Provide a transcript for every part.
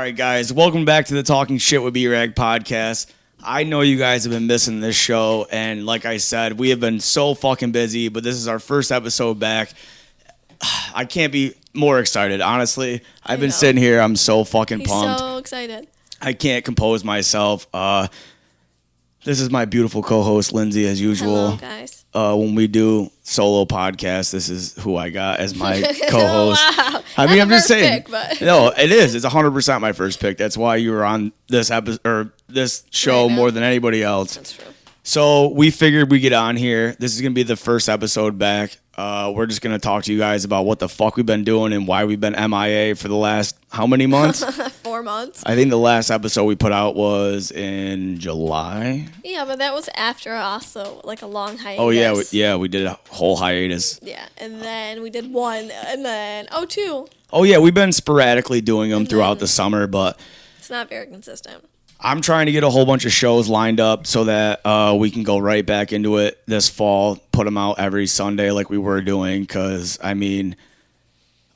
right, guys, welcome back to the Talking Shit with B-Rag podcast. I know you guys have been missing this show, and like I said, we have been so fucking busy, but this is our first episode back. I can't be more excited, honestly. I've been sitting here, I'm so fucking pumped. So excited. I can't compose myself. This is my beautiful co-host, Lindsey, as usual. Hello, guys. When we do solo podcasts, this is who I got as my co-host. Wow. I mean, I'm just saying. Pick, but... No, it is. It's 100% my first pick. That's why you were on this episode or this show more than anybody else. That's true. So we figured we get on here. This is gonna be the first episode back. We're just gonna talk to you guys about what the fuck we've been doing and why we've been MIA for the last how many months? 4 months. I think the last episode we put out was in July. Yeah, but that was after also like a long hiatus. Oh yeah, we did a whole hiatus. Yeah, and then we did one, and then two. Oh yeah, we've been sporadically doing them throughout the summer, but it's not very consistent. I'm trying to get a whole bunch of shows lined up so that we can go right back into it this fall, put them out every Sunday like we were doing, because, I mean,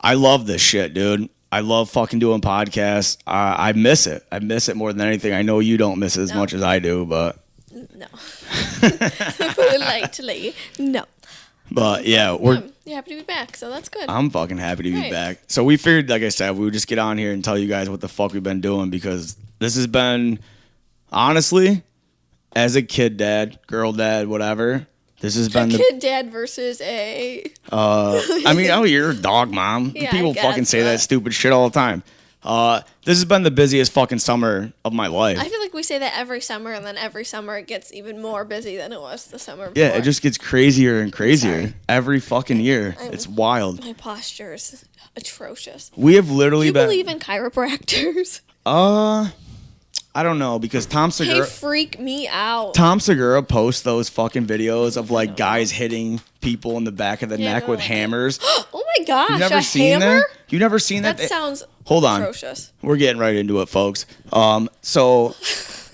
I love this shit, dude. I love fucking doing podcasts. I miss it. I miss it more than anything. I know you don't miss it as much as I do, but... No. Put it lightly. No. But, yeah, we're... You're happy to be back, so that's good. I'm fucking happy to be back. So we figured, like I said, we would just get on here and tell you guys what the fuck we've been doing, because... This has been, honestly, as a kid dad, girl dad, whatever, this has been kid dad versus a... I mean, oh, you're a dog mom. Yeah, People fucking say that stupid shit all the time. This has been the busiest fucking summer of my life. I feel like we say that every summer, and then every summer it gets even more busy than it was the summer before. Yeah, it just gets crazier and crazier every fucking year. It's wild. My posture is atrocious. We have literally Do you believe in chiropractors? I don't know, because Tom Segura... They freak me out. Tom Segura posts those fucking videos of, like, guys hitting people in the back of the neck with hammers. Oh, my gosh. You've never seen hammer? that? You've never seen that? That sounds Hold on. atrocious. We're getting right into it, folks. So,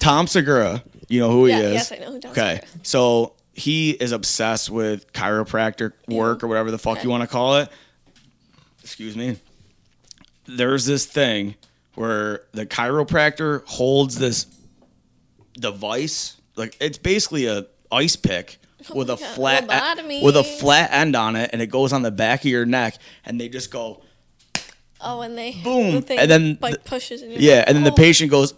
Tom Segura, you know who he is? Yes, I know who Tom Segura is. So, he is obsessed with chiropractic work or whatever the fuck you want to call it. Excuse me. There's this thing where the chiropractor holds this device, like it's basically a ice pick with a flat end on it, and it goes on the back of your neck, and they just go. Oh, and they boom, the and then like pushes in your neck. And then the patient goes.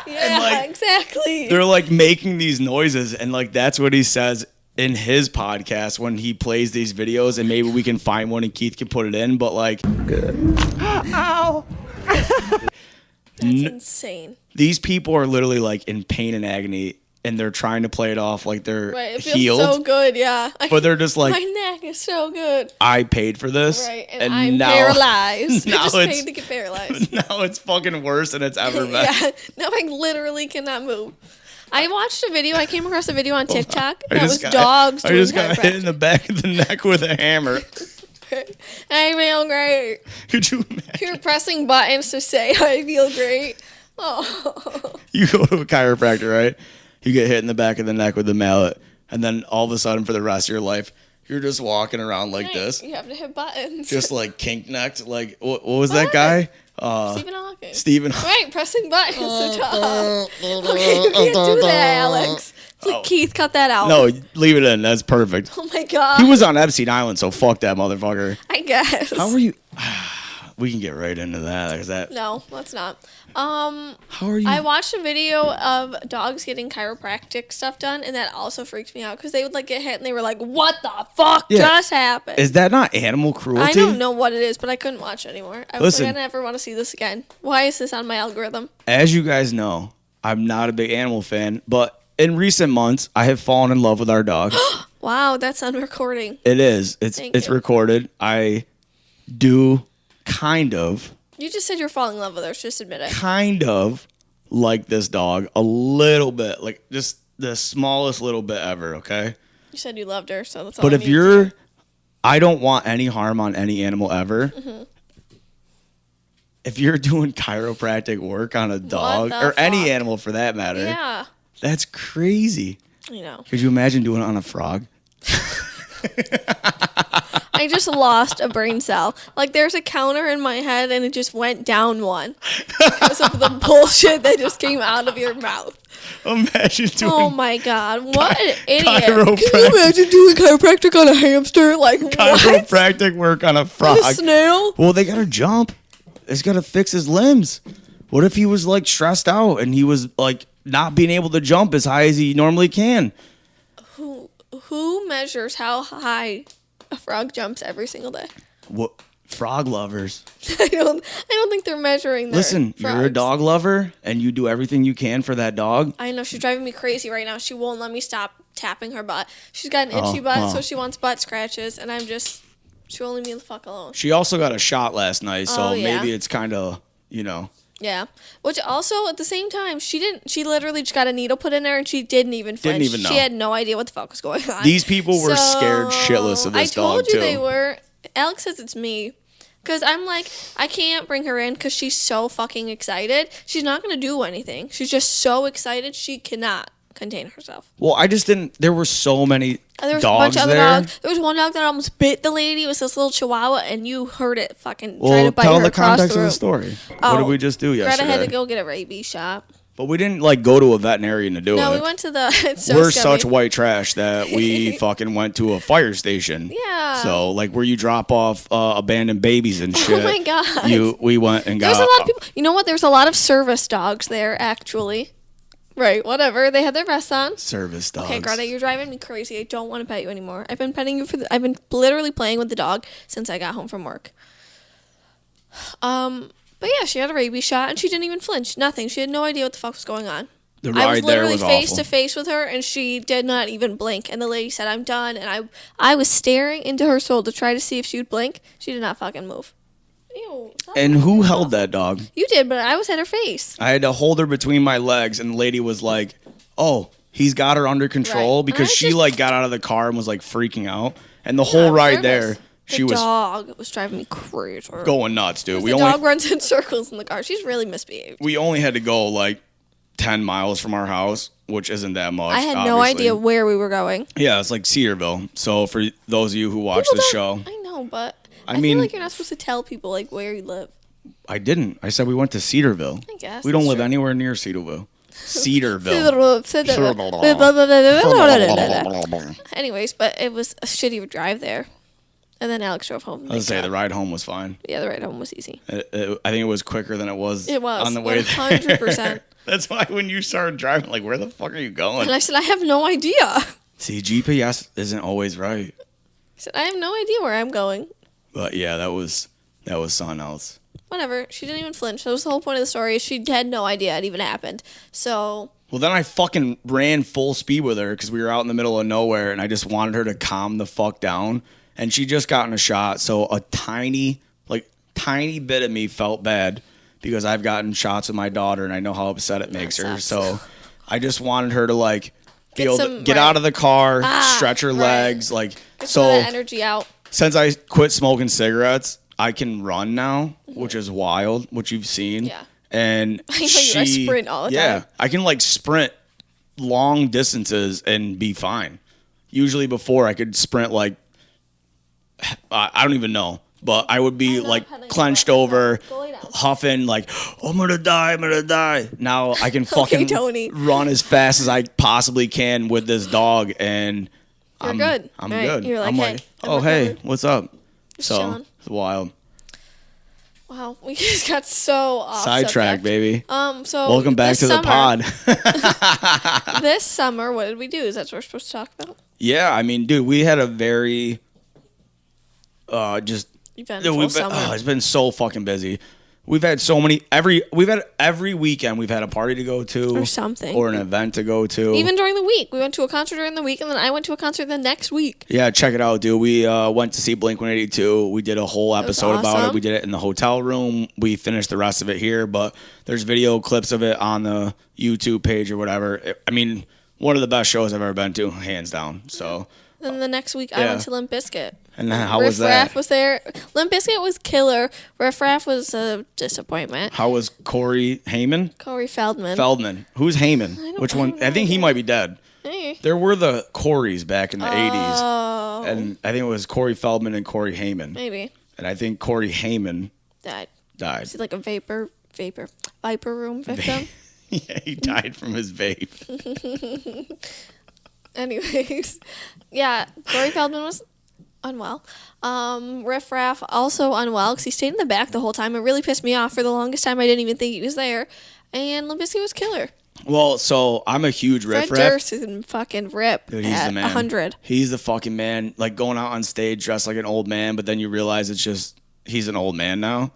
Yeah, like, exactly. They're like making these noises, and like that's what he says in his podcast when he plays these videos, and maybe we can find one and Keith can put it in, but like good. Ow. That's insane. These people are literally like in pain and agony, and they're trying to play it off like they're right. It feels healed. So good, yeah. But they're just like, my neck is so good. I paid for this, right? And I'm paralyzed. Now I just paid to get paralyzed. Now it's fucking worse than it's ever been. Yeah. Now I literally cannot move. I watched a video. I came across a video on TikTok that was dogs. I just got hit in the back of the neck with a hammer. I feel great. Could you imagine? You're pressing buttons to say I feel great. Oh. You go to a chiropractor, right? You get hit in the back of the neck with a mallet, and then all of a sudden, for the rest of your life, you're just walking around like this. You have to hit buttons. Just like kink necked. Like what was that guy? Stephen Hawking. Stephen. Right, pressing buttons to talk. Okay, you can't do that, Alex. Please, Keith, cut that out. No, leave it in. That's perfect. Oh my god. He was on Epstein Island, so fuck that motherfucker. I guess. How were you? We can get right into that. Is that? No, let's not. How are you? I watched a video of dogs getting chiropractic stuff done, and that also freaks me out because they would like get hit and they were like, "What the fuck just happened?" Is that not animal cruelty? I don't know what it is, but I couldn't watch it anymore. I was like, I never want to see this again. Why is this on my algorithm? As you guys know, I'm not a big animal fan, but in recent months, I have fallen in love with our dog. Wow, that's on recording. It is. It's recorded. I do kind of. You just said you're falling in love with her. Just admit it. Kind of like this dog a little bit, like just the smallest little bit ever. Okay. You said you loved her, so that's all. But if you're, I don't want any harm on any animal ever. Mm-hmm. If you're doing chiropractic work on a dog or any animal for that matter, yeah, that's crazy. You know. Could you imagine doing it on a frog? I I just lost a brain cell. Like, there's a counter in my head, and it just went down one because of the bullshit that just came out of your mouth. Imagine doing. Oh my god, what an idiot! Chiropractic. Can you imagine doing chiropractic on a hamster? Like what? Chiropractic work on a frog. A snail? Well, they gotta jump. It's gotta fix his limbs. What if he was like stressed out and he was like not being able to jump as high as he normally can? Who measures how high a frog jumps every single day? What frog lovers? I don't think they're measuring their Listen, frogs. you're a dog lover and you do everything you can for that dog. I know, she's driving me crazy right now. She won't let me stop tapping her butt. She's got an itchy butt, so she wants butt scratches, and she won't leave me the fuck alone. She also got a shot last night, so yeah. maybe it's kind of, Yeah. Which also, at the same time, she literally just got a needle put in her, and she didn't even flinch. Didn't even know. She had no idea what the fuck was going on. These people were scared shitless of this dog, I told you too. they were. Alex says it's me. Because I'm like, I can't bring her in because she's so fucking excited. She's not going to do anything. She's just so excited she cannot contain herself. Well, I just didn't. There were so many There was dogs a bunch of other there. dogs. There was one dog that almost bit the lady. It was this little chihuahua, and you heard it fucking try Well, to bite tell her the across context the of room. the story. What did we just do yesterday? Greta had to go get a rabies shot. But we didn't like go to a veterinarian to do it. No, we went to the. It's so We're scummy. such white trash that we fucking went to a fire station. Yeah. So like where you drop off abandoned babies and shit. Oh my god. We went and There's got. a lot of people. You know what? There's a lot of service dogs there, actually. Right. Whatever. They had their vests on. Service dogs. Okay, Greta, you're driving me crazy. I don't want to pet you anymore. I've been petting you I've been literally playing with the dog since I got home from work. But yeah, she had a rabies shot and she didn't even flinch. Nothing. She had no idea what the fuck was going on. The I was ride there literally was face awful. to face with her and she did not even blink. And the lady said, "I'm done." And I was staring into her soul to try to see if she would blink. She did not fucking move. Ew. And who held that dog? You did, but I was at her face. I had to hold her between my legs, and the lady was like, "Oh, he's got her under control," Right. because And I she just- like got out of the car and was like freaking out, and the whole ride there, she The was dog was driving me crazy. going nuts, dude. The dog runs in circles in the car. She's really misbehaved. We only had to go like 10 miles from our house, which isn't that much. I had no obviously. idea where we were going. Yeah, it's like Cedarville. So for those of you who watch People the don't- show, I know, but I I mean- feel like you're not supposed to tell people like where you live. I didn't. I said we went to Cedarville. I guess We don't that's live true. anywhere near Cedarville. Cedarville. Anyways, but it was a shitty drive there. And then Alex drove home. I was say the ride home was fine. Yeah, the ride home was easy. I think it was quicker than it was. It was, on the way 100%. there. That's why when you started driving, like, where the fuck are you going? And I said, I have no idea. I See, GPS isn't always right. said, I have no idea where I'm going. But yeah, that was something else. Whatever. She didn't even flinch. That was the whole point of the story. She had no idea it even happened. So Well, then I fucking ran full speed with her because we were out in the middle of nowhere, and I just wanted her to calm the fuck down. And she just gotten a shot, so a tiny bit of me felt bad because I've gotten shots with my daughter, and I know how upset it makes her. sucks. So I just wanted her to like be Get able some- to get right. out of the car, stretch her right. legs, like get some of so. that energy out. Since I quit smoking cigarettes, I can run now, which is wild, which you've seen. Yeah. And I know I sprint all the yeah, time. I can like sprint long distances and be fine. Usually before I could sprint like I don't even know, but I would be I'm not like petting clenched you, but over, go lay down. huffing like, oh, I'm gonna die. Now I can fucking Tony. run as fast as I possibly can with this dog, and I'm good. I'm Right. good. You're like, I'm hey, like, I'm oh hey, recovered. what's up? Just So chilling. it's wild. Wow, we just got so off Sidetrack, subject. baby. So Welcome back this to the summer- pod. This summer, what did we do? Is that what we're supposed to talk about? Yeah, I mean, dude, we had a very just Eventful we've been, summer. it's been so fucking busy. We've had so many every weekend we've had a party to go to Or something. or an event to go to. Even during the week, we went to a concert during the week, and then I went to a concert the next week. Yeah, check it out, dude. We went to see Blink-182. We did a whole episode about it. awesome. We did it in the hotel room. We finished the rest of it here, but there's video clips of it on the YouTube page or whatever. I mean, one of the best shows I've ever been to, hands down. So, Then the next week, I Yeah. went to Limp Bizkit. and then how Riff was that? Raff was there. Limp Bizkit was killer. Riff Raff was a disappointment. How was Corey Heyman? Corey Feldman. Who's Heyman? Which one? I think he might be dead. Hey. There were the Coreys back in the 80s. Oh, And I think it was Corey Feldman and Corey Haim. Maybe. And I think Corey Haim Died. Is he like a Viper room victim? Yeah, he died from his vape. Anyways, yeah, Corey Feldman was unwell. Riff Raff also unwell because he stayed in the back the whole time. It really pissed me off. For the longest time, I didn't even think he was there. And Limp Bizkit was killer. Well, so I'm a huge Riff Fred Raff. Durst is fucking rip. Dude, he's at the man. 100. He's the fucking man. Like going out on stage dressed like an old man, but then you realize it's just he's an old man now.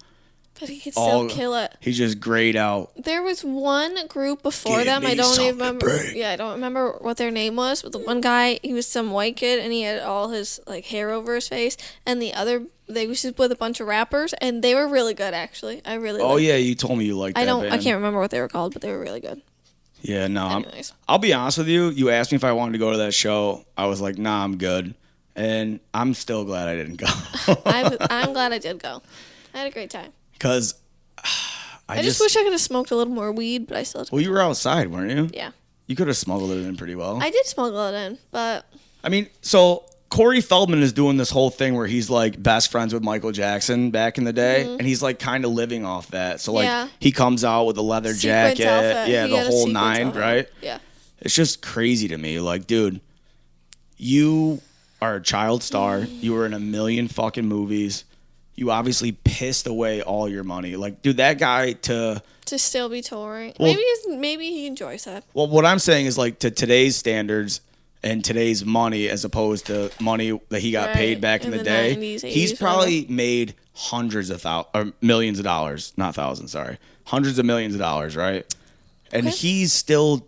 But he could still kill it. He's just grayed out. There was one group before them. I don't even remember. Yeah, I don't remember what their name was. But the one guy, he was some white kid, and he had all his like hair over his face. And the other, they was just with a bunch of rappers, and they were really good. Actually, I really. Oh yeah, you told me you liked that band. I can't remember what they were called, but they were really good. Yeah, no. I'll be honest with you. You asked me if I wanted to go to that show. I was like, nah, I'm good. And I'm still glad I didn't go. I'm glad I did go. I had a great time. Because I just wish I could have smoked a little more weed, but I still had to. Well, you were outside, weren't you? Yeah. You could have smuggled it in pretty well. I did smuggle it in, but... I mean, so Corey Feldman is doing this whole thing where he's like best friends with Michael Jackson back in the day, and he's like kind of living off that. So like he comes out with a leather jacket, the whole nine, right? Yeah. It's just crazy to me. Like, dude, you are a child star. You were in a million fucking movies. You obviously pissed away all your money. Like, dude, that guy to still be touring. Well, maybe he enjoys that. Well, what I'm saying is like to today's standards and today's money as opposed to money that he got paid back in the day, 90s, 80s, he's probably made hundreds of or millions of dollars, not thousands, sorry. Hundreds of millions of dollars, right? And he's still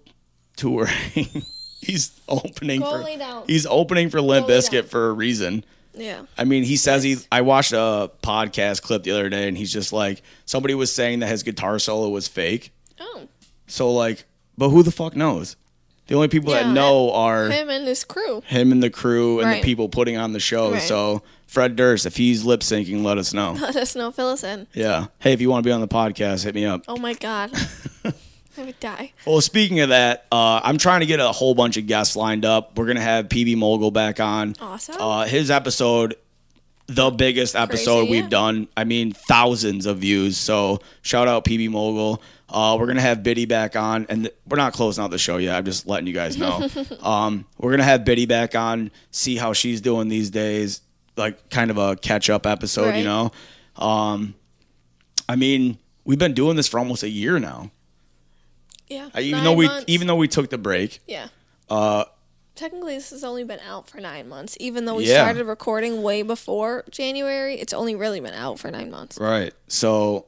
touring. He's opening for Limp Bizkit for a reason. Yeah. I mean, he says I watched a podcast clip the other day, and he's just like, somebody was saying that his guitar solo was fake. Oh. So, like, but who the fuck knows? The only people that know are him and his crew. Him and the crew and the people putting on the show. Right. So, Fred Durst, if he's lip syncing, let us know. Let us know. Fill us in. Yeah. Hey, if you want to be on the podcast, hit me up. Oh, my God. I would die. Well, speaking of that, I'm trying to get a whole bunch of guests lined up. We're going to have PB Mogul back on. Awesome. His episode, the biggest episode we've done. I mean, thousands of views. So shout out PB Mogul. We're going to have Biddy back on. And we're not closing out the show yet. I'm just letting you guys know. We're going to have Biddy back on, see how she's doing these days. Like kind of a catch-up episode, you know. I mean, we've been doing this for almost a year now. Yeah. Even though we took the break. Yeah. Technically, this has only been out for 9 months. Even though we started recording way before January, it's only really been out for 9 months. Right. So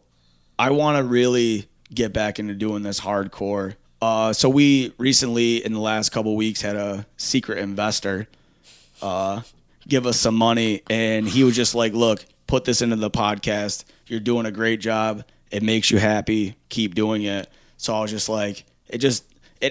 I want to really get back into doing this hardcore. So we recently, in the last couple of weeks, had a secret investor give us some money. And he was just like, look, put this into the podcast. You're doing a great job. It makes you happy. Keep doing it. So I was just like, it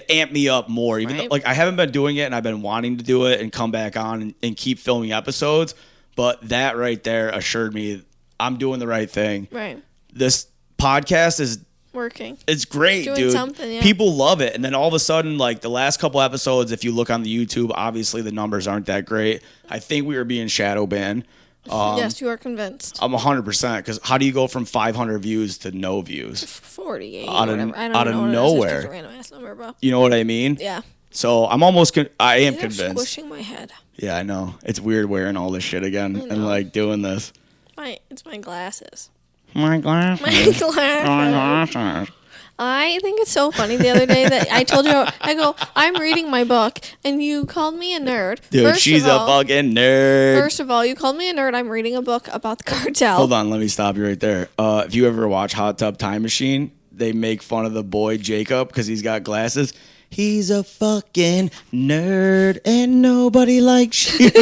amped me up more. Even though, like, I haven't been doing it and I've been wanting to do it and come back on and keep filming episodes. But that right there assured me I'm doing the right thing. Right. This podcast is working. It's great, dude. Something, yeah. People love it. And then all of a sudden, like the last couple episodes, if you look on the YouTube, obviously the numbers aren't that great. I think we were being shadow banned. Yes, you are convinced. I'm 100%. Because how do you go from 500 views to no views? 48. Out of nowhere. It's just a random ass number, bro. You know what I mean? Yeah. So I'm almost. I am convinced. Squishing my head. Yeah, I know. It's weird wearing all this shit again and like doing this. It's my glasses. My glasses. My glasses. I think it's so funny the other day that I told you, I go, I'm reading my book, and you called me a nerd. Dude, she's a fucking nerd. First of all, you called me a nerd. I'm reading a book about the cartel. Hold on, let me stop you right there. If you ever watch Hot Tub Time Machine, they make fun of the boy Jacob because he's got glasses. He's a fucking nerd and nobody likes you.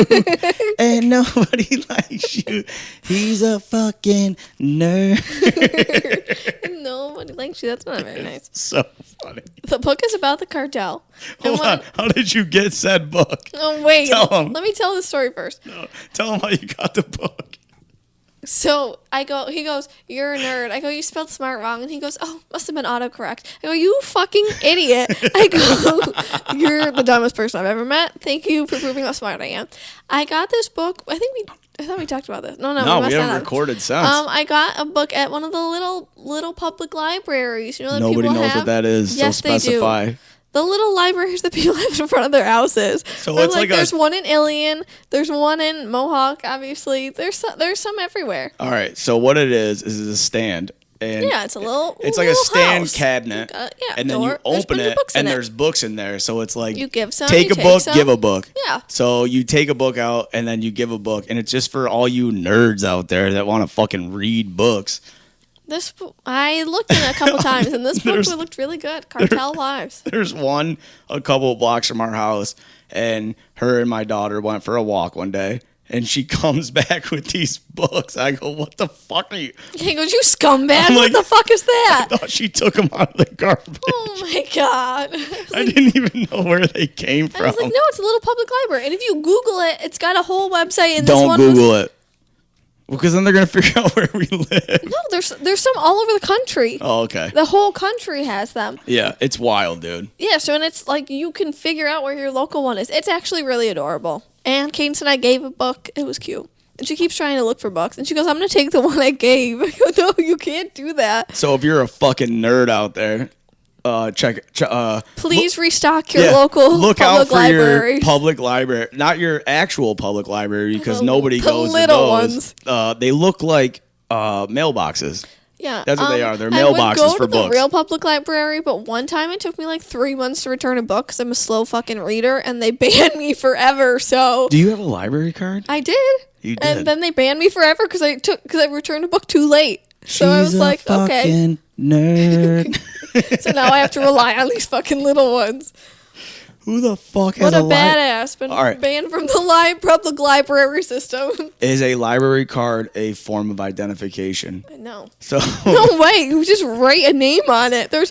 And nobody likes you. He's a fucking nerd. Nobody likes you. That's not very nice. So funny. The book is about the cartel. Hold on. How did you get said book? Oh, wait. Let me tell the story first. No, tell him how you got the book. So he goes, you're a nerd. I go, you spelled smart wrong. And he goes, oh, must have been autocorrect. I go, you fucking idiot. I go, you're the dumbest person I've ever met. Thank you for proving how smart I am. I got this book. I thought we talked about this. No, we haven't recorded since. I got a book at one of the little public libraries. You know that Nobody people knows have? what that is, Yes, so specify. They do. The little libraries that people have in front of their houses. So it's like there's one in Ilion, there's one in Mohawk, obviously. There's some everywhere. All right. So what it is a stand. And yeah, it's it's like a stand house. cabinet. And then you open it and there's books in there. So it's like you give some, take a book, give a book. Yeah. So you take a book out and then you give a book, and it's just for all you nerds out there that want to fucking read books. I looked in it a couple times, and this book looked really good. Cartel Wives. There's one a couple of blocks from our house, and her and my daughter went for a walk one day, and she comes back with these books. I go, what the fuck are you? He goes, you scumbag. What the fuck is that? I thought she took them out of the garbage. Oh, my God. I didn't even know where they came from. I was like, no, it's a little public library. And if you Google it, it's got a whole website. And Don't Google it. Because then they're going to figure out where we live. No, there's some all over the country. Oh, okay. The whole country has them. Yeah, it's wild, dude. Yeah, so and it's like you can figure out where your local one is. It's actually really adorable. And Cadence and I gave a book. It was cute. And she keeps trying to look for books. And she goes, I'm going to take the one I gave. I go, no, you can't do that. So if you're a fucking nerd out there, please restock your local look public out for library. Your public library, not your actual public library, because nobody the goes little to those. Ones. They look like mailboxes. Yeah, that's what they are. They're I mailboxes would go for to books. The real public library, but one time it took me like 3 months to return a book because I'm a slow fucking reader, and they banned me forever. So do you have a library card? I did. You did, and then they banned me forever because I returned a book too late. So I was like, okay, nerd. So now I have to rely on these fucking little ones. Who the fuck has a badass been banned from the public library system? Is a library card a form of identification? No. So no way. You just write a name on it. They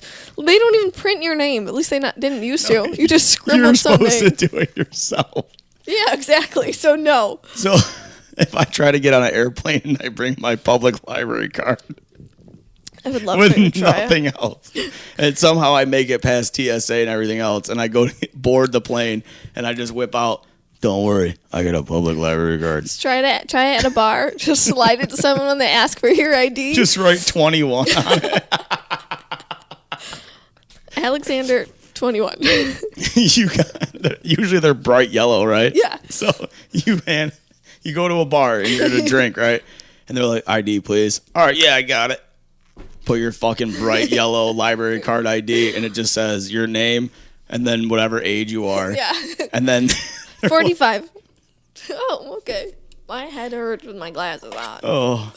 don't even print your name. At least they didn't used to. You just scribbled something. You're supposed to do it yourself. Yeah, exactly. So no. So if I try to get on an airplane and I bring my public library card. I would love with to try nothing else, and somehow I make it past TSA and everything else, and I go to board the plane, and I just whip out, don't worry, I got a public library card. Just try it at a bar. Just slide it to someone when they ask for your ID. Just write 21 on it. Alexander 21. Usually they're bright yellow, right? Yeah. So you go to a bar and you're gonna drink, right? And they're like, ID, please. All right, yeah, I got it. Put your fucking bright yellow library card ID, and it just says your name and then whatever age you are. Yeah. And then 45. Oh, okay. My head hurts with my glasses on. Oh.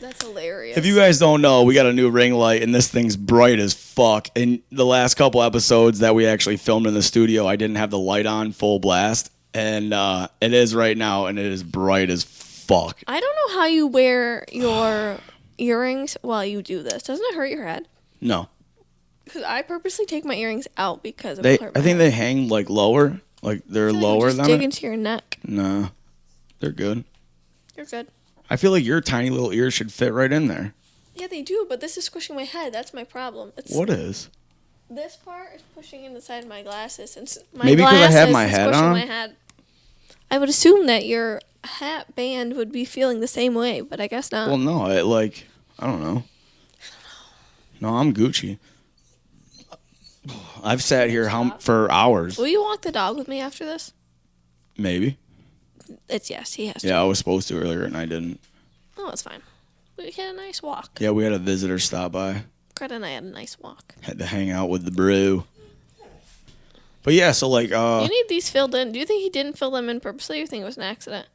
That's hilarious. If you guys don't know, we got a new ring light, and this thing's bright as fuck. In the last couple episodes that we actually filmed in the studio, I didn't have the light on full blast, and it is right now, and it is bright as fuck. I don't know how you wear your earrings while you do this. Doesn't it hurt your head? No. Because I purposely take my earrings out because I think they hang like lower, like they're lower than dig into your neck. No, they're good. You're good. I feel like your tiny little ears should fit right in there. Yeah, they do, but this is squishing my head. That's my problem. What is? This part is pushing in the side of my glasses, and maybe because I have my hat on. My head. I would assume that your hat band would be feeling the same way, but I guess not. Well, no, I don't know. No, I'm Gucci. I've sat here for hours. Will you walk the dog with me after this? Maybe. It's yes, he has to. Yeah, I was supposed to earlier and I didn't. Oh, it's fine. We had a nice walk. Yeah, we had a visitor stop by. Greta and I had a nice walk. Had to hang out with the brew. But yeah, so like you need these filled in. Do you think he didn't fill them in purposely, or you think it was an accident?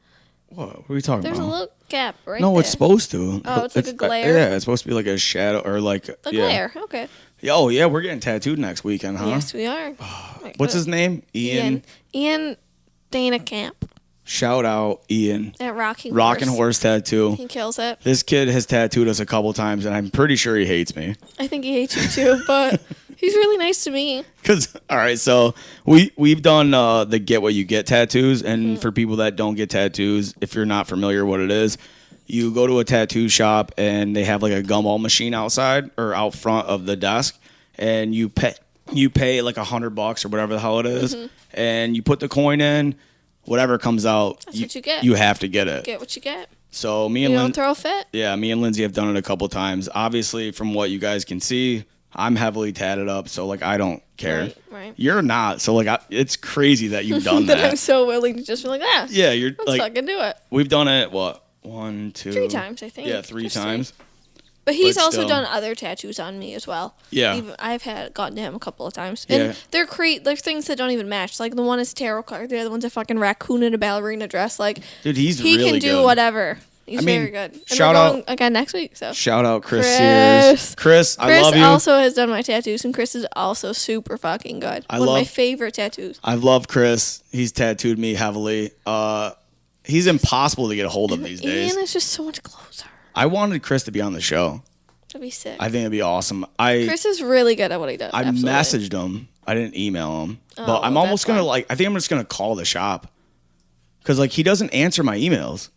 What are we talking There's about? There's a little gap right there. No, there. it's supposed to. Oh, it's like a glare? Yeah, it's supposed to be like a shadow or like a glare. Okay. Oh, yeah, we're getting tattooed next weekend, huh? Yes, we are. What's his name? Ian Dana Camp. Shout out Ian. At Rocking Horse Tattoo. He kills it. This kid has tattooed us a couple times, and I'm pretty sure he hates me. I think he hates you too, but he's really nice to me. All right, so we've done the Get What You Get tattoos, and for people that don't get tattoos, if you're not familiar what it is, You go to a tattoo shop and they have like a gumball machine outside or out front of the desk, and you pay like $100 or whatever the hell it is, and you put the coin in, whatever comes out. That's what you get. You have to get it. Get what you get. So You don't throw a fit. Yeah, me and Lindsay have done it a couple times. Obviously, from what you guys can see, I'm heavily tatted up, so like I don't care. Right. You're not, so like it's crazy that you've done But that. I'm so willing to just be like, Yeah, you're let's like fucking do it. We've done it. What 1, 2, 3 times, I think. Yeah, 3 times. But he's also still. done other tattoos on me as well. Yeah. I've gotten to him a couple of times. And they're things that don't even match. Like the one is tarot card. The other one's a fucking raccoon in a ballerina dress. Like, dude, he really can do good. whatever. He's very good. And Shout we're going out again next week. So shout out Chris Sears. Chris, I love you. Chris also has done my tattoos, and Chris is also super fucking good. One of my favorite tattoos. I love Chris. He's tattooed me heavily. He's impossible to get a hold of these days. And it's just so much closer. I wanted Chris to be on the show. That'd be sick. I think it'd be awesome. Chris is really good at what he does. I absolutely. messaged him. I didn't email him. But I'm almost going to I think I'm just going to call the shop. Because like he doesn't answer my emails.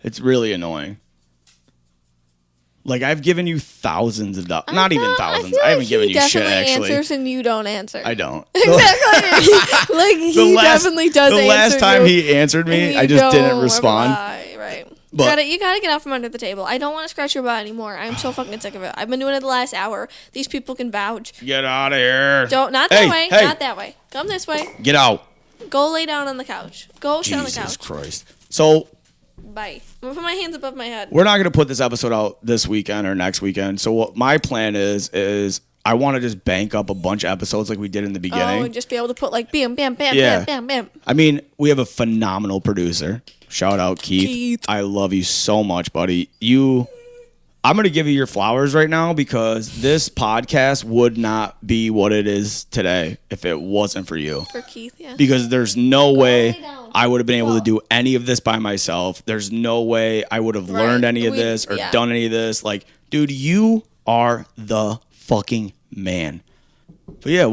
It's really annoying. Like I've given you thousands of dollars. Not even thousands. I haven't given you shit actually. He answers and you don't answer. I don't. Exactly. Like he definitely does answer. The last time he answered me, I just didn't respond. Right. But you gotta get out from under the table. I don't want to scratch your butt anymore. I'm so fucking sick of it. I've been doing it the last hour. These people can vouch. Get out of here. Not that way. Hey. Not that way. Come this way. Get out. Go lay down on the couch. Go sit on the couch. Jesus Christ. So bye. I'm gonna put my hands above my head. We're not gonna put this episode out this weekend or next weekend. So what my plan is I want to just bank up a bunch of episodes like we did in the beginning. Oh, and just be able to put like bam, bam, bam, Yeah. bam, bam, bam. I mean, we have a phenomenal producer. Shout out Keith. I love you so much, buddy. I'm going to give you your flowers right now because this podcast would not be what it is today if it wasn't for you. For Keith, yeah. Because there's no way I would have been able to do any of this by myself. There's no way I would have learned any of this or done any of this. Like, dude, you are the fucking man. But yeah,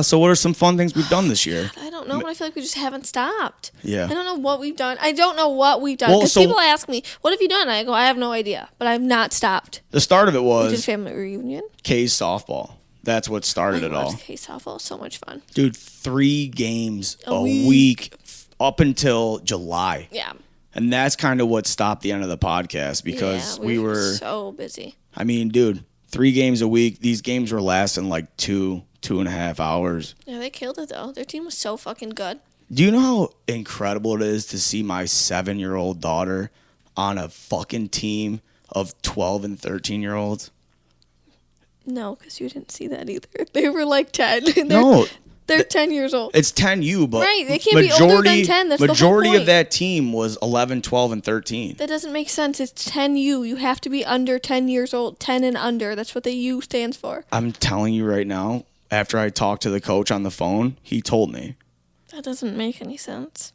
so what are some fun things we've done this year? I don't know, but I feel like we just haven't stopped. Yeah. I don't know what we've done. Because people ask me, what have you done? I go, I have no idea, but I've not stopped. The start of it We did was family reunion. K's softball. That's what started it all. K softball, so much fun. Dude, 3 games a week up until July. Yeah. And that's kind of what stopped the end of the podcast because we were so busy. I mean, dude, 3 games a week. These games were lasting like 2.5 hours. Yeah, they killed it though. Their team was so fucking good. Do you know how incredible it is to see my 7-year-old daughter on a fucking team of 12 and 13-year-olds? No, because you didn't see that either. They were like 10. They're 10 years old. It's 10U, but right, they can't be older than 10. That's majority the whole point. of that team was 11, 12, and 13. That doesn't make sense. It's 10U. You have to be under 10 years old. 10 and under. That's what the U stands for. I'm telling you right now, after I talked to the coach on the phone, he told me. That doesn't make any sense.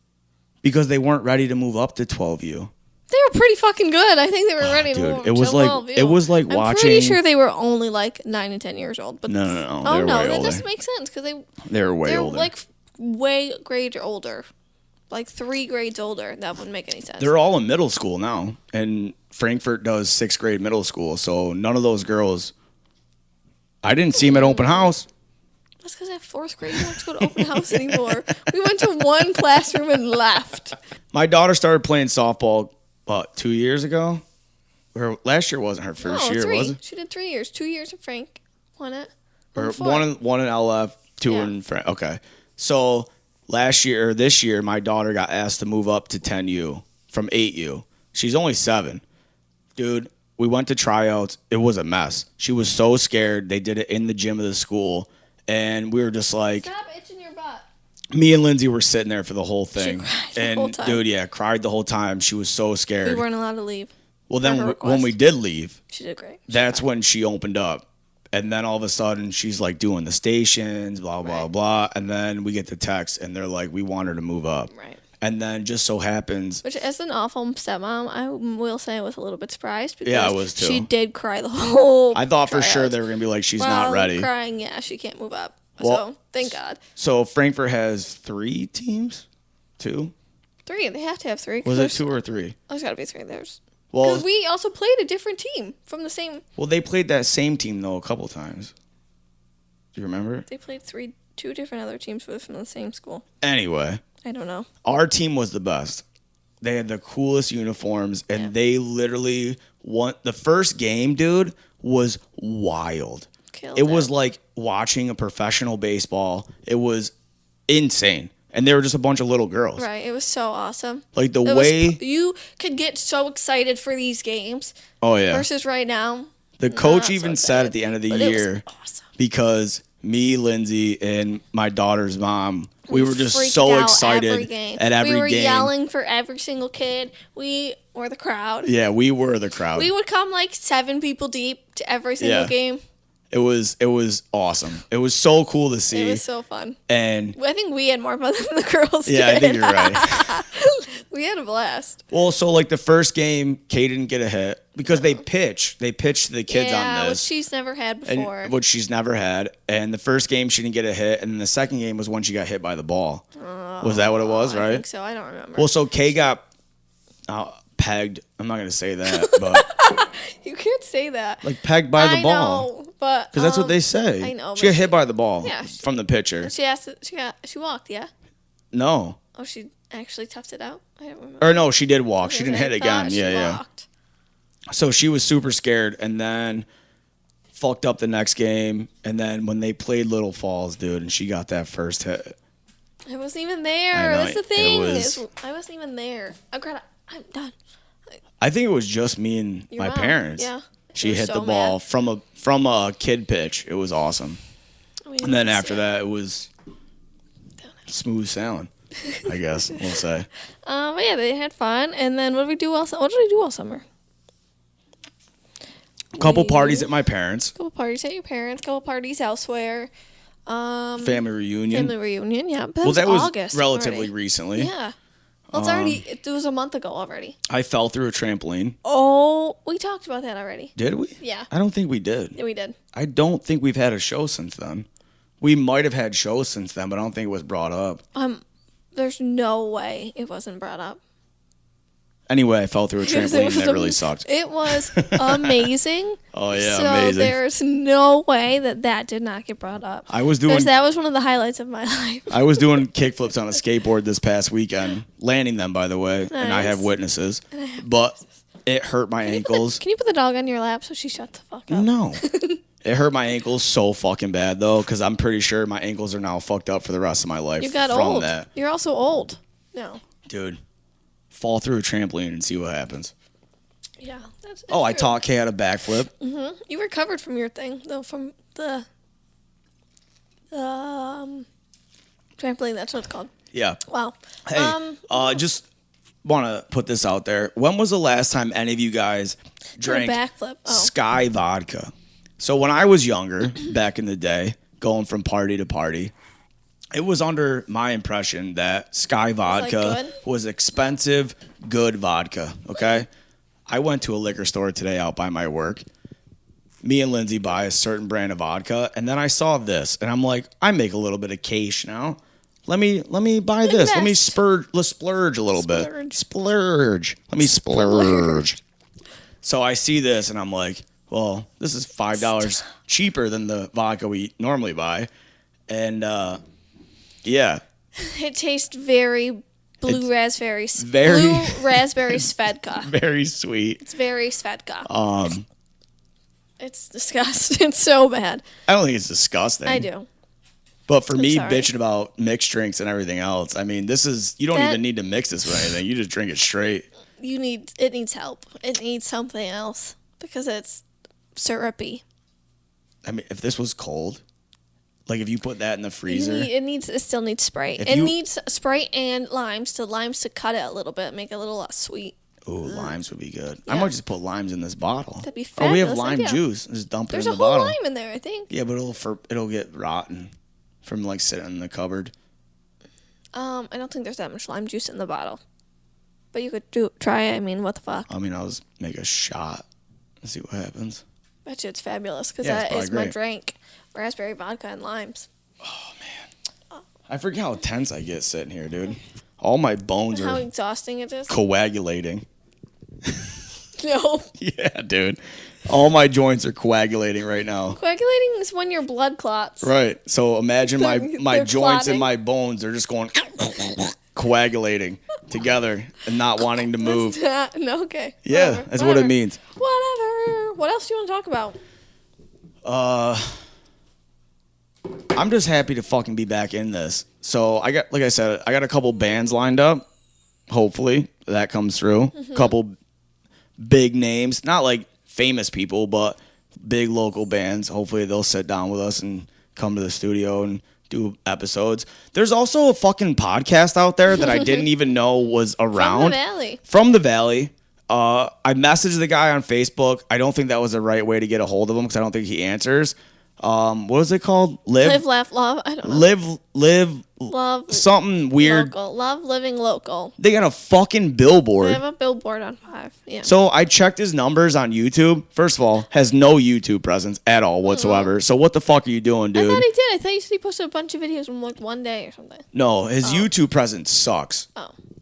Because they weren't ready to move up to 12U. They were pretty fucking good. I think they were ready to move up to 12U. It was like I'm watching. pretty sure they were only like 9 and 10 years old. But No. Oh no, that older. doesn't make sense because They're way older. Like way grade older, like 3 grades older. That wouldn't make any sense. They're all in middle school now, and Frankfurt does 6th grade middle school. So none of those girls. I didn't see them at open house. That's because at 4th grade, you don't have to go to open house anymore. We went to one classroom and left. My daughter started playing softball, 2 years ago? Or last year wasn't her first year, 3. was it? She did 3 years. 2 years and Frank won it. Or one in LF, 2 in Frank. Okay. So this year, my daughter got asked to move up to 10U from 8U. She's only 7. Dude, we went to tryouts. It was a mess. She was so scared. They did it in the gym of the school. And we were just like, stop itching your butt. Me and Lindsay were sitting there for the whole thing. She cried the whole time. Dude, cried the whole time. She was so scared. We weren't allowed to leave. Well, then when we did leave, she did great. That's when she opened up. And then all of a sudden, she's like doing the stations, blah, blah, blah. And then we get the text, and they're like, we want her to move up. Right. And then just so happens. Which, as an awful stepmom, I will say I was a little bit surprised. Because I was too. She did cry the whole I thought for sure they were going to be like, she's not ready. Crying, she can't move up. Well, so, thank God. So, Frankfurt has 3 teams? 2? 3. They have to have 3. Was it 2 or 3? Oh, it's got to be 3. There's. Well, because we also played a different team from the same. Well, they played that same team though a couple times. Do you remember? They played 2 different other teams from the same school. Anyway, I don't know. our team was the best. They had the coolest uniforms, and they literally won. The first game, dude, was wild. It was like watching a professional baseball. It was insane. And they were just a bunch of little girls. Right. It was so awesome. Like the way you could get so excited for these games. Oh yeah. Versus right now. The coach even said at the end of the year, it was awesome. Because me, Lindsay, and my daughter's mom, we were just so excited at every game. We were yelling for every single kid. We were the crowd. Yeah, we were the crowd. We would come like 7 people deep to every single game. It was awesome. It was so cool to see. It was so fun. And I think we had more fun than the girls did. Yeah, I think you're right. We had a blast. Well, so like the first game, Kay didn't get a hit because they pitch. They pitched to the kids on this. Which she's never had before. Which she's never had. And the first game, she didn't get a hit. And then the second game was when she got hit by the ball. Was that what it was, right? I think so. I don't remember. Well, so Kay got pegged. I'm not going to say that, but... You can't say that. Like pegged by the ball. I know, but... Because that's what they say. I know. She got hit by the ball from the pitcher. She walked, yeah? No. Oh, she actually toughed it out? I don't remember. Or no, she did walk. She didn't hit again. Yeah. Walked. So she was super scared and then fucked up the next game. And then when they played Little Falls, dude, and she got that first hit. I wasn't even there. That's the thing. I wasn't even there. I'm done. I think it was just me and my parents. Yeah. She hit the ball from a kid pitch. It was awesome. And then after that, it was smooth sailing, I guess we'll say. But yeah, they had fun. And then what did we do all summer? A couple parties at my parents. Couple parties at your parents. Couple parties elsewhere. Family reunion. Yeah. Well, that was August relatively already. recently. Yeah. Well, it was a month ago already. I fell through a trampoline. Oh, we talked about that already. Did we? Yeah. I don't think we did. Yeah, we did. I don't think we've had a show since then. We might have had shows since then, but I don't think it was brought up. There's no way it wasn't brought up. Anyway, I fell through a trampoline and that really sucked. It was amazing. Oh, yeah, so amazing. There's no way that did not get brought up. I was doing... That was one of the highlights of my life. I was doing kickflips on a skateboard this past weekend, landing them, by the way, nice. And I have witnesses. But it hurt my ankles. Can you put the dog on your lap so she shuts the fuck up? No. It hurt my ankles so fucking bad, though, because I'm pretty sure my ankles are now fucked up for the rest of my life. You got from old. That. You're also old. No. Dude. Fall through a trampoline and see what happens. Yeah, that's true. I taught Kay how to backflip. Mm-hmm. You recovered from your thing, though, from the trampoline. That's what it's called. Yeah. Wow. Hey, just want to put this out there. When was the last time any of you guys drank backflip? Sky vodka? So when I was younger, back in the day, going from party to party, it was under my impression that Sky vodka was expensive, good vodka, okay? I went to a liquor store today out by my work. Me and Lindsay buy a certain brand of vodka, and then I saw this, and I'm like, I make a little bit of cash now. Let me buy this. Let me splurge a little bit. Splurge. Let me splurge. So I see this, and I'm like, well, this is $5 cheaper than the vodka we normally buy. And, yeah. It tastes very blue raspberry Svedka. Very sweet. It's very Svedka. It's disgusting. It's so bad. I don't think it's disgusting. I do. But for me, bitching about mixed drinks and everything else, I mean, you don't even need to mix this with anything. You just drink it straight. It needs help. It needs something else because it's syrupy. I mean, if this was cold, like if you put that in the freezer, it still needs Sprite. It needs Sprite and limes to cut it a little bit, make it a little less sweet. Ooh, limes would be good. Yeah. I might just put limes in this bottle. That'd be fabulous. Oh, we have lime juice. Just dump it in the bottle. There's a whole lime in there, I think. Yeah, but it'll get rotten from like sitting in the cupboard. I don't think there's that much lime juice in the bottle. But you could try it. I mean, what the fuck? I mean, I'll just make a shot and see what happens. Bet you it's fabulous because that is my drink. Raspberry vodka and limes. Oh, man. I forget how tense I get sitting here, dude. All my bones How are exhausting it is. coagulating. No. Yeah, dude. All my joints are coagulating right now. Coagulating is when your blood clots. Right. So imagine my They're joints clotting. and my bones are just going coagulating together and not wanting to move. No, okay. Yeah, Whatever, that's what it means. Whatever. What else do you want to talk about? I'm just happy to fucking be back in this. So I got a couple bands lined up. Hopefully that comes through. Couple big names, not like famous people, but big local bands. Hopefully they'll sit down with us and come to the studio and do episodes. There's also a fucking podcast out there that I didn't even know was around. From the Valley. I messaged the guy on Facebook. I don't think that was the right way to get a hold of him because I don't think he answers. What was it called? Live, laugh, love. I don't know. Live, love. Something weird. Local. Love living local. They got a fucking billboard. They have a billboard on 5. Yeah. So I checked his numbers on YouTube. First of all, has no YouTube presence at all whatsoever. So what the fuck are you doing, dude? I thought he did. I thought you said he posted a bunch of videos from like one day or something. No, his YouTube presence sucks.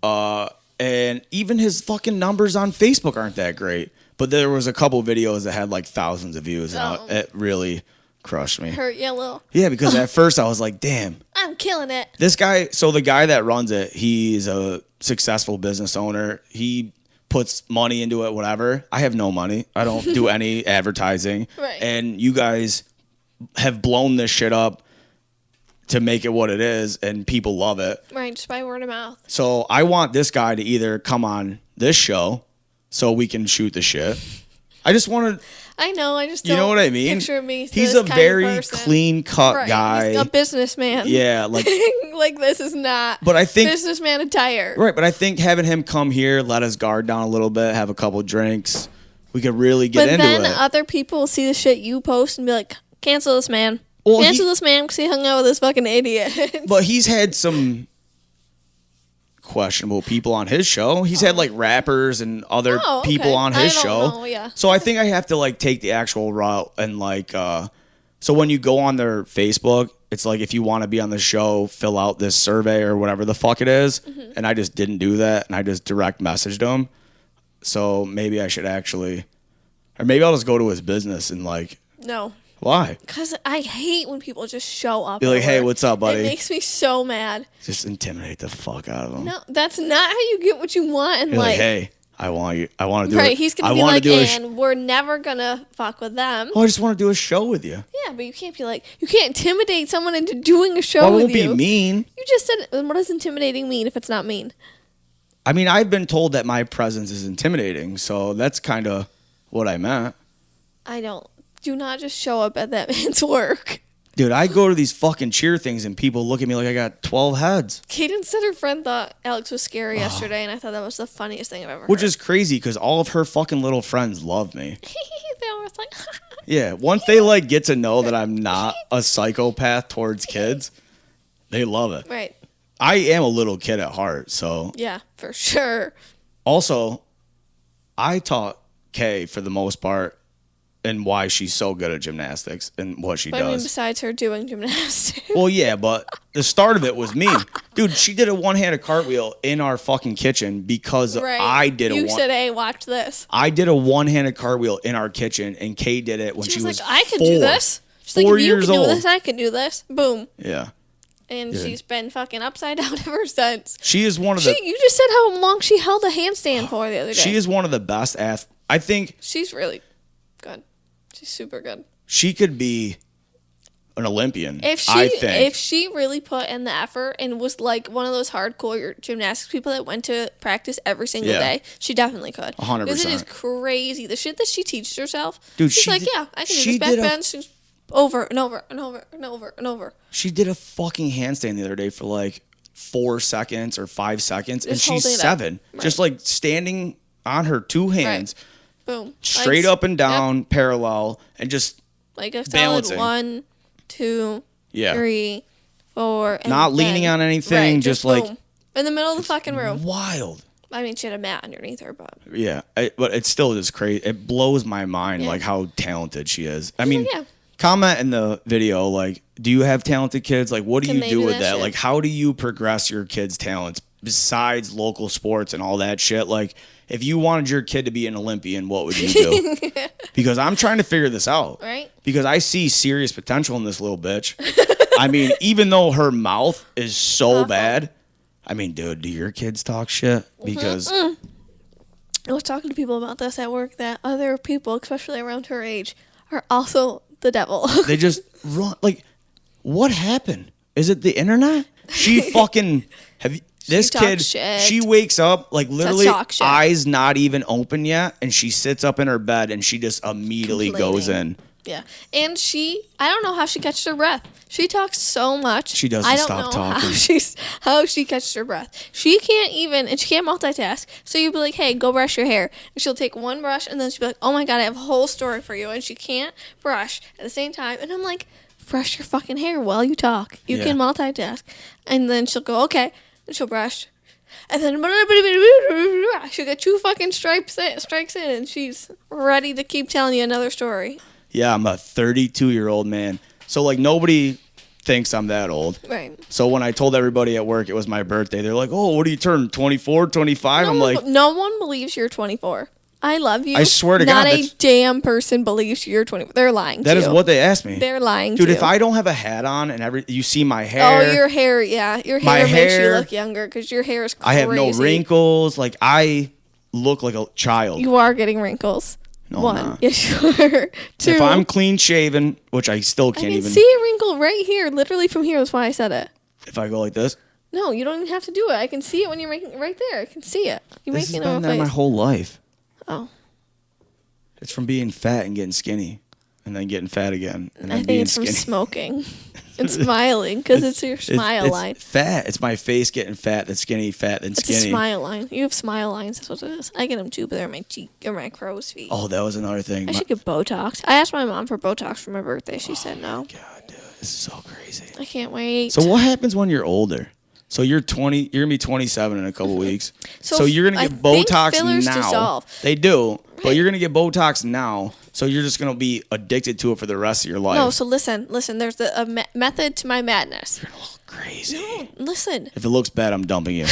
Oh. And even his fucking numbers on Facebook aren't that great. But there was a couple videos that had like thousands of views, and it really crushed me. Hurt you a little. Yeah, because at first I was like, damn. I'm killing it. This guy, so the guy that runs it, he's a successful business owner. He puts money into it, whatever. I have no money. I don't do any advertising. Right. And you guys have blown this shit up to make it what it is, and people love it. Right, just by word of mouth. So I want this guy to either come on this show so we can shoot the shit. I just want to... I know, I just You know what I mean? Picture me. He's a very clean-cut guy. He's a businessman. Yeah, like... like this is not but I think, businessman attire. Right, but I think having him come here, let his guard down a little bit, have a couple drinks, we could really get into it. But then other people will see the shit you post and be like, cancel this man. Well, cancel this man because he hung out with this fucking idiot. But he's had some questionable people on his show. He's had like rappers and other people on his show. Know, yeah. So I think I have to like take the actual route and like so when you go on their Facebook, it's like if you want to be on the show, fill out this survey or whatever the fuck it is. And I just didn't do that, and I just direct messaged him. So maybe I should actually, or maybe I'll just go to his business and like. No. Why? Because I hate when people just show up. Be like, hey, what's up, buddy? It makes me so mad. Just intimidate the fuck out of them. No, that's not how you get what you want in life. Like, hey, I want to do it. Right, he's going to be like, and we're never going to fuck with them. Oh, I just want to do a show with you. Yeah, but you can't be like, you can't intimidate someone into doing a show with you. I won't be mean. You just said, what does intimidating mean if it's not mean? I mean, I've been told that my presence is intimidating, so that's kind of what I meant. Do not just show up at that man's work. Dude, I go to these fucking cheer things and people look at me like I got 12 heads. Kaden said her friend thought Alex was scary yesterday, and I thought that was the funniest thing I've ever heard. Which is crazy because all of her fucking little friends love me. They always like, yeah, once they like get to know that I'm not a psychopath towards kids, they love it. Right. I am a little kid at heart, so. Yeah, for sure. Also, I taught Kay for the most part and why she's so good at gymnastics and what she does. I mean, besides her doing gymnastics. Well, yeah, but the start of it was me. Dude, she did a one-handed cartwheel in our fucking kitchen because I did You said, hey, watch this. I did a one-handed cartwheel in our kitchen, and Kay did it when she was like, I can do this. She's 4 like, if you years can old. do this, I can do this. Boom. Yeah. And she's been fucking upside down ever since. She is one of the... You just said how long she held a handstand for the other day. She is one of the best athletes. I think... She's really good. She's super good. She could be an Olympian, I think. If she really put in the effort and was like one of those hardcore gymnastics people that went to practice every single day, she definitely could. 100%. Because it is crazy. The shit that she teaches herself. Dude, she's like, yeah, I can do this back bench over and over and over and over and over. She did a fucking handstand the other day for like 4 seconds or 5 seconds, and she's 7. Right. Just like standing on her 2 hands. Right. Boom. Straight up and down, parallel, and just like a balancing. 1, 2, 3, 4. And not leaning on anything, just like boom. In the middle of the fucking room. Wild. I mean, she had a mat underneath her, but yeah, but it's still just crazy. It blows my mind, like how talented she is. I mean, comment in the video, like, do you have talented kids? Like, what do you do with that? Like, how do you progress your kids' talents besides local sports and all that shit, like if you wanted your kid to be an Olympian, what would you do? Because I'm trying to figure this out. Right. Because I see serious potential in this little bitch. I mean, even though her mouth is so bad, I mean, dude, do your kids talk shit? Because I was talking to people about this at work, that other people, especially around her age, are also the devil. they just run. Like, what happened? Is it the internet? She fucking this kid. Shit. She wakes up like literally shit. eyes not even open yet, and she sits up in her bed and she just immediately goes in. Yeah, and I don't know how she catches her breath. She talks so much. She doesn't stop talking. How she catches her breath. She can't even, and she can't multitask. So you'd be like, hey, go brush your hair. And she'll take one brush, and then she'll be like, oh my God, I have a whole story for you. And she can't brush at the same time. And I'm like, brush your fucking hair while you talk. You can multitask. And then she'll go, okay. And she'll brush. And then she'll get 2 fucking strikes in, and she's ready to keep telling you another story. Yeah, I'm a 32-year-old man. So, like, nobody thinks I'm that old. Right. So when I told everybody at work it was my birthday, they're like, oh, what do you turn, 24, 25? I'm like... No one believes you're 24. I love you. I swear to God. God. Not a damn person believes you're 24. They're lying That to is you. what they asked me. They're lying Dude, to you. if I don't have a hat on and you see my hair... Oh, your hair, yeah. Your hair makes you look younger because your hair is crazy. I have no wrinkles. Like, I look like a child. You are getting wrinkles. No, 1. I'm not. Yes, you are. 2. If I'm clean shaven, which I still can't I can even... see a wrinkle right here, literally from here. That's why I said it. If I go like this? No, you don't even have to do it. I can see it when you're making it right there. I can see it. You're This has making it on been my there my face. whole life. Oh. It's from being fat and getting skinny. And then getting fat again. And then I think being it's from skinny. smoking and smiling because it's your smile line. It's fat. It's my face getting fat, then skinny, fat, then skinny. It's a smile line. You have smile lines. That's what it is. I get them too, but they're my cheek or my crow's feet. Oh, that was another thing. I should get Botox. I asked my mom for Botox for my birthday. She said no. God, dude, this is so crazy. I can't wait. So what happens when you're older? So you're 20. You're gonna be 27 in a couple weeks. So you're gonna get Botox fillers now. dissolve. They do, but you're gonna get Botox now. So you're just gonna be addicted to it for the rest of your life. No, so listen. There's a method to my madness. You're a little crazy. No, listen. If it looks bad, I'm dumping you.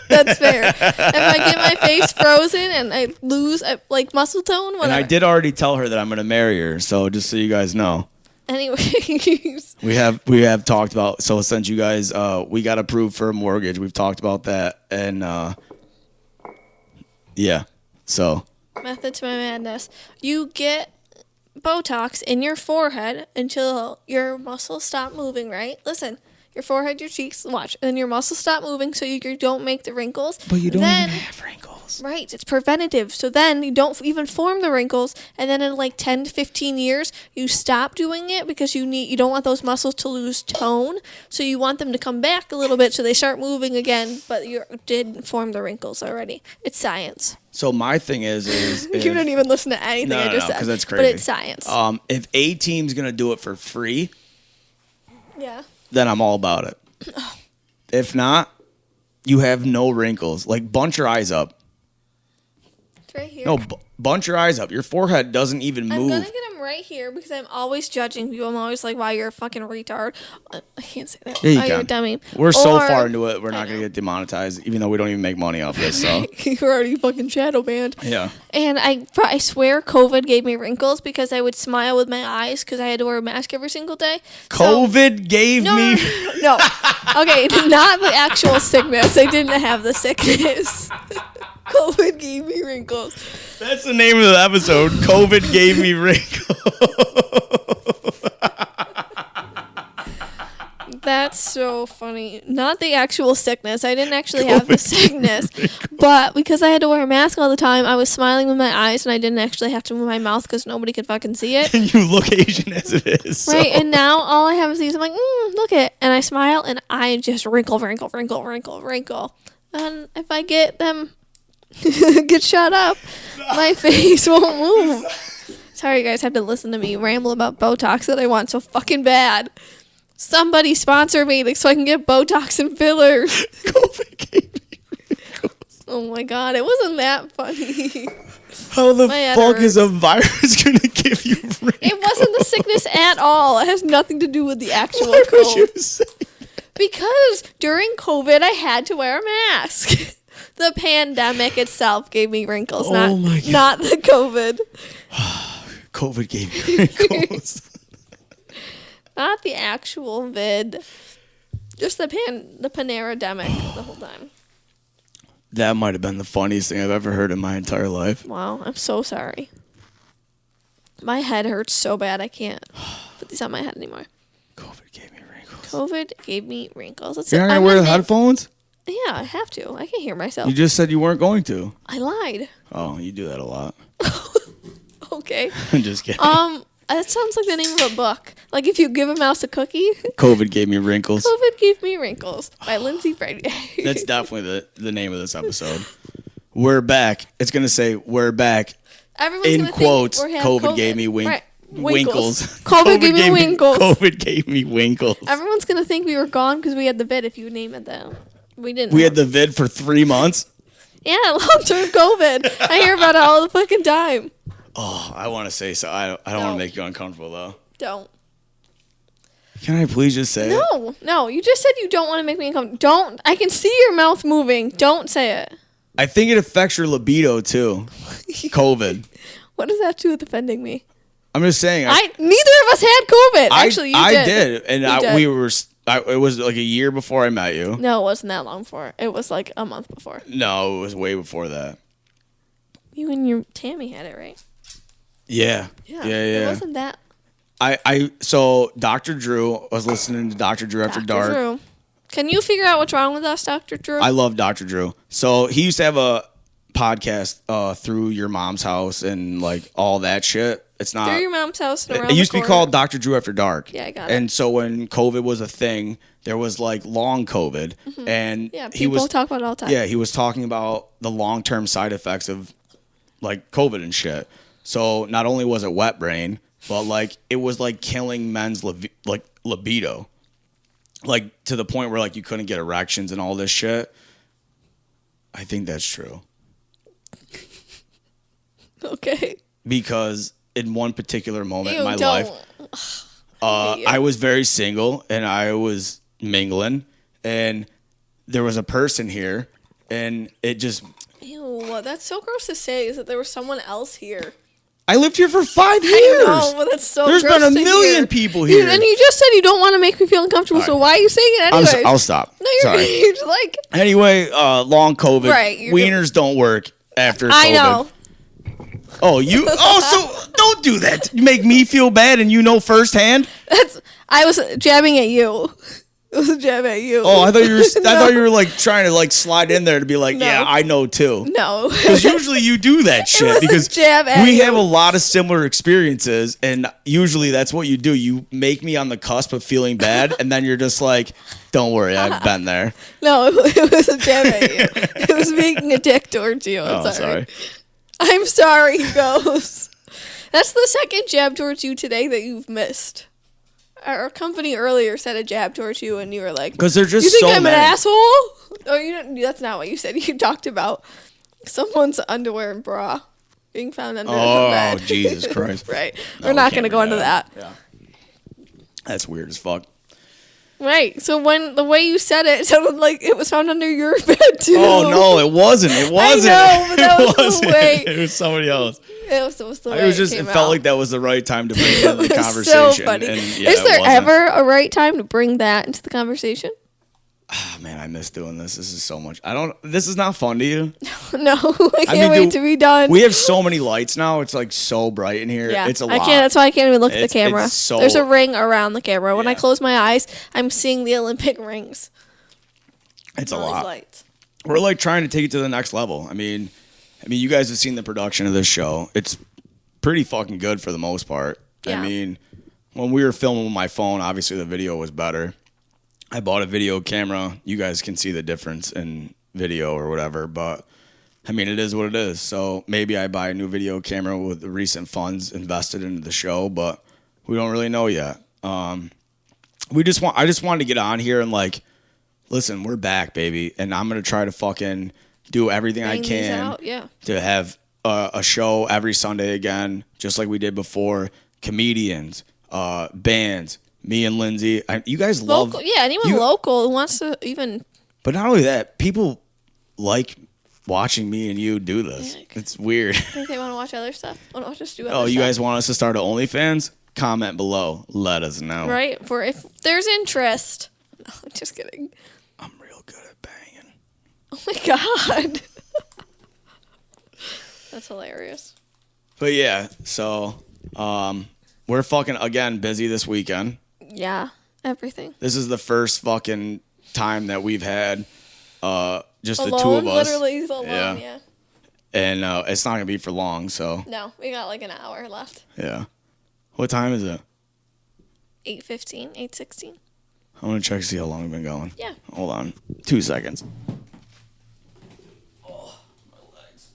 That's fair. If I get my face frozen and I lose like muscle tone, whatever. And I did already tell her that I'm gonna marry her. So just so you guys know. Anyways. We have talked about, so since you guys we got approved for a mortgage, we've talked about that, and yeah, so Method to my madness. You get Botox in your forehead until your muscles stop moving, right? Listen, your forehead, your cheeks, watch, and then your muscles stop moving so you don't make the wrinkles. But you don't then, even have wrinkles. Right, it's preventative. So then you don't even form the wrinkles, and then in like 10 to 15 years, you stop doing it because you don't want those muscles to lose tone. So you want them to come back a little bit so they start moving again, but you did form the wrinkles already. It's science. So my thing is You don't even listen to anything I just said. because that's crazy. But it's science. If a team's gonna do it for free, Yeah. then I'm all about it. If not, you have no wrinkles. Like, bunch your eyes up. It's right here. No, bunch your eyes up. Your forehead doesn't even I'm move. gonna get them right here because I'm always judging people. I'm always like, wow, you're a fucking retard. I can't say that. Yeah, you You're a can. dummy. We're so Or- far into it, we're not gonna get demonetized, even though we don't even make money off this. So You're already fucking shadow banned. yeah. And I swear COVID gave me wrinkles because I would smile with my eyes because I had to wear a mask every single day. COVID gave me. No. Okay, not the actual sickness. I didn't have the sickness. COVID gave me wrinkles. That's the name of the episode. COVID gave me wrinkles. That's so funny. Not the actual sickness. I didn't actually have the sickness. But because I had to wear a mask all the time, I was smiling with my eyes and I didn't actually have to move my mouth because nobody could fucking see it. And you look Asian as it is. So. Right, and now all I have is these. I'm like, look it. And I smile and I just wrinkle. And if I get them get shut up, my face won't move. Sorry, you guys have to listen to me ramble about Botox that I want so fucking bad. Somebody sponsor me so I can get Botox and fillers. COVID gave me wrinkles. Oh my god, it wasn't that funny. How the My head fuck is hurts. a virus gonna give you wrinkles? It wasn't the sickness at all. It has nothing to do with the actual Why would cold. you say? Because during COVID, I had to wear a mask. The pandemic itself gave me wrinkles, not the COVID. COVID gave me wrinkles. Not the actual vid. Just the Panera-demic the whole time. That might have been the funniest thing I've ever heard in my entire life. Wow, I'm so sorry. My head hurts so bad I can't put these on my head anymore. COVID gave me wrinkles. COVID gave me wrinkles. You're not going to wear the headphones? Yeah, I have to. I can't hear myself. You just said you weren't going to. I lied. Oh, you do that a lot. Okay. I'm just kidding. That sounds like the name of a book. Like if you give a mouse a cookie. COVID gave me wrinkles. COVID gave me wrinkles by Lindsey Friday. That's definitely the name of this episode. We're back. It's going to say, we're back. Everyone's in quotes, COVID gave me Right. winkles. COVID gave me winkles. COVID gave me winkles. Everyone's going to think we were gone because we had the vid if you name it that. We didn't. We had the vid for 3 months? Yeah, long-term COVID. I hear about it all the fucking time. Oh, I want to say so. I don't want to make you uncomfortable, though. Don't. Can I please just say it? No. You just said you don't want to make me uncomfortable. Don't. I can see your mouth moving. Don't say it. I think it affects your libido, too. COVID. What does that have to do with offending me? I'm just saying. Neither of us had COVID. Actually, you did. I did. And we were... it was like a year before I met you. No, it wasn't that long before. It was like a month before. No, it was way before that. You and your Tammy had it, right? Yeah. It wasn't that. So Dr. Drew, I was listening to Dr. Drew After Dark. Drew. Can you figure out what's wrong with us, Dr. Drew? I love Dr. Drew. So he used to have a podcast through your mom's house and like all that shit. It's not through your mom's house and around it used the to be called Dr. Drew After Dark. Yeah, I got it. And so when COVID was a thing, there was like long COVID, and people talk about it all the time. Yeah, he was talking about the long-term side effects of like COVID and shit. So not only was it wet brain, but like it was like killing men's libido, like to the point where like you couldn't get erections and all this shit. I think that's true. Okay. Because in one particular moment in my life, I was very single and I was mingling, and there was a person here, and it just... Ew, that's so gross to say, is that there was someone else here. I lived here for 5 years. I know, but that's so There's gross been a million people here. And you just said you don't want to make me feel uncomfortable, so why are you saying it anyway? I'll stop. No, you're just like... Anyway, long COVID. Right. Wieners don't work after COVID. I know. Oh, so don't do that. You make me feel bad and you know firsthand. I was jabbing at you. It was a jab at you. Oh, I thought you were like trying to like slide in there to be like, yeah, I know too. No. Because usually you do that shit because we have a lot of similar experiences, and usually that's what you do. You make me on the cusp of feeling bad, and then you're just like, don't worry, I've been there. No, it was a jab at you. It was making a dick towards you. I'm sorry. I'm sorry, Ghost. That's the second jab towards you today that you've missed. Our company earlier said a jab towards you, and you were like, because they're just you think so I'm many. An asshole? Oh, you didn't. That's not what you said. You talked about someone's underwear and bra being found under the bed. Oh, Jesus Christ. Right. We're not going to go into that. Yeah. That's weird as fuck. Right. So when the way you said it sounded like it was found under your bed too. Oh no, it wasn't. It wasn't. I know, but that was the way. It was somebody else. It was the way. It felt like that was the right time to bring it into the conversation. So funny. And, Is there ever a right time to bring that into the conversation? Oh, man, I miss doing this. This is so much. This is not fun to you. No, I can't wait to be done. We have so many lights now. It's like so bright in here. Yeah, it's a lot. That's why I can't even look at the camera. So, there's a ring around the camera. When I close my eyes, I'm seeing the Olympic rings. It's a lot. Lights. We're like trying to take it to the next level. I mean, you guys have seen the production of this show. It's pretty fucking good for the most part. Yeah. I mean, when we were filming with my phone, obviously the video was better. I bought a video camera. You guys can see the difference in video or whatever, but I mean, it is what it is. So maybe I buy a new video camera with the recent funds invested into the show, but we don't really know yet. I just wanted to get on here and like, listen, we're back, baby, and I'm gonna try to fucking do everything I can to have a show every Sunday again, just like we did before. Comedians, bands, me and Lindsey. You guys love... Local, yeah, anyone local who wants to even... But not only that, people like watching me and you do this. Yeah, it's weird. I think they want to watch other stuff. Want to watch us do other stuff. Oh, you guys want us to start an OnlyFans? Comment below. Let us know. Right? For if there's interest. No, I'm just kidding. I'm real good at banging. Oh my God. That's hilarious. But yeah, so we're fucking, again, busy this weekend. Yeah, everything. This is the first fucking time that we've had just alone, the two of us. Literally alone, yeah. And it's not going to be for long, so. No, we got like an hour left. Yeah. What time is it? 8:15, 8:16. I want to check to see how long we've been going. Yeah. Hold on. 2 seconds. Oh, my legs.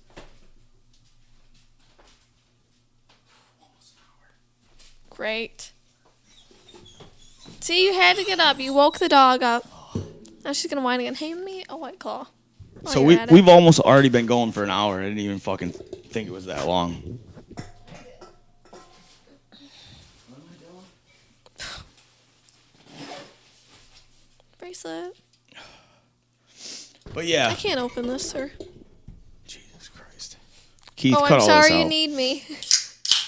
Almost an hour. Great. See, you had to get up. You woke the dog up. Now she's going to whine again. Hand me a White Claw. So we've almost already been going for an hour. I didn't even fucking think it was that long. Bracelet. But yeah. I can't open this, sir. Jesus Christ. Keith, I'm sorry you need me.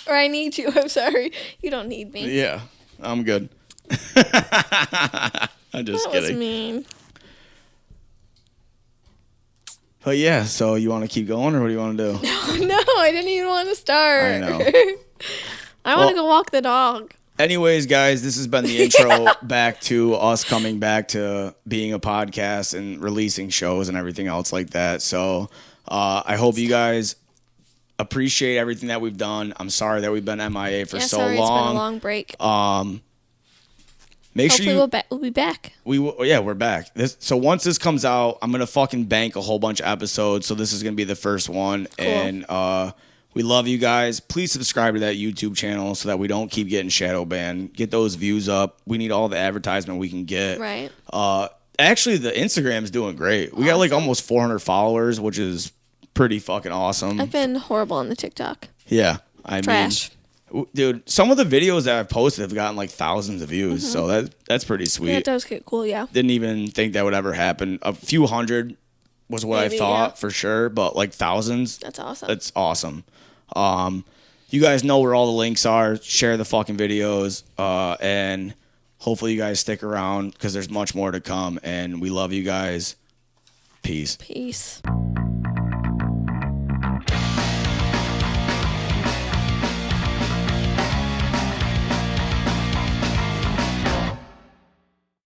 Or I need you. I'm sorry. You don't need me. Yeah, I'm good. I'm just kidding. That was mean. But yeah, so you want to keep going or what do you want to do? No, I didn't even want to start. I know. I want to go walk the dog. Anyways, guys, this has been the intro back to us coming back to being a podcast and releasing shows and everything else like that. So I hope you guys appreciate everything that we've done. I'm sorry that we've been MIA for so long. It's been a long break. Hopefully we'll be back. We're back. So once this comes out, I'm gonna fucking bank a whole bunch of episodes. So this is gonna be the first one, cool. And we love you guys. Please subscribe to that YouTube channel so that we don't keep getting shadow banned. Get those views up. We need all the advertisement we can get. Right. Actually, the Instagram's doing great. We got like almost 400 followers, which is pretty fucking awesome. I've been horrible on the TikTok. Yeah, I Trash. mean. Dude, some of the videos that I've posted have gotten like thousands of views, so that's pretty sweet. Yeah, it does get cool, yeah. Didn't even think that would ever happen. A few hundred was what I thought for sure, but like thousands. That's awesome. That's awesome. You guys know where all the links are. Share the fucking videos, and hopefully you guys stick around because there's much more to come, and we love you guys. Peace. Peace.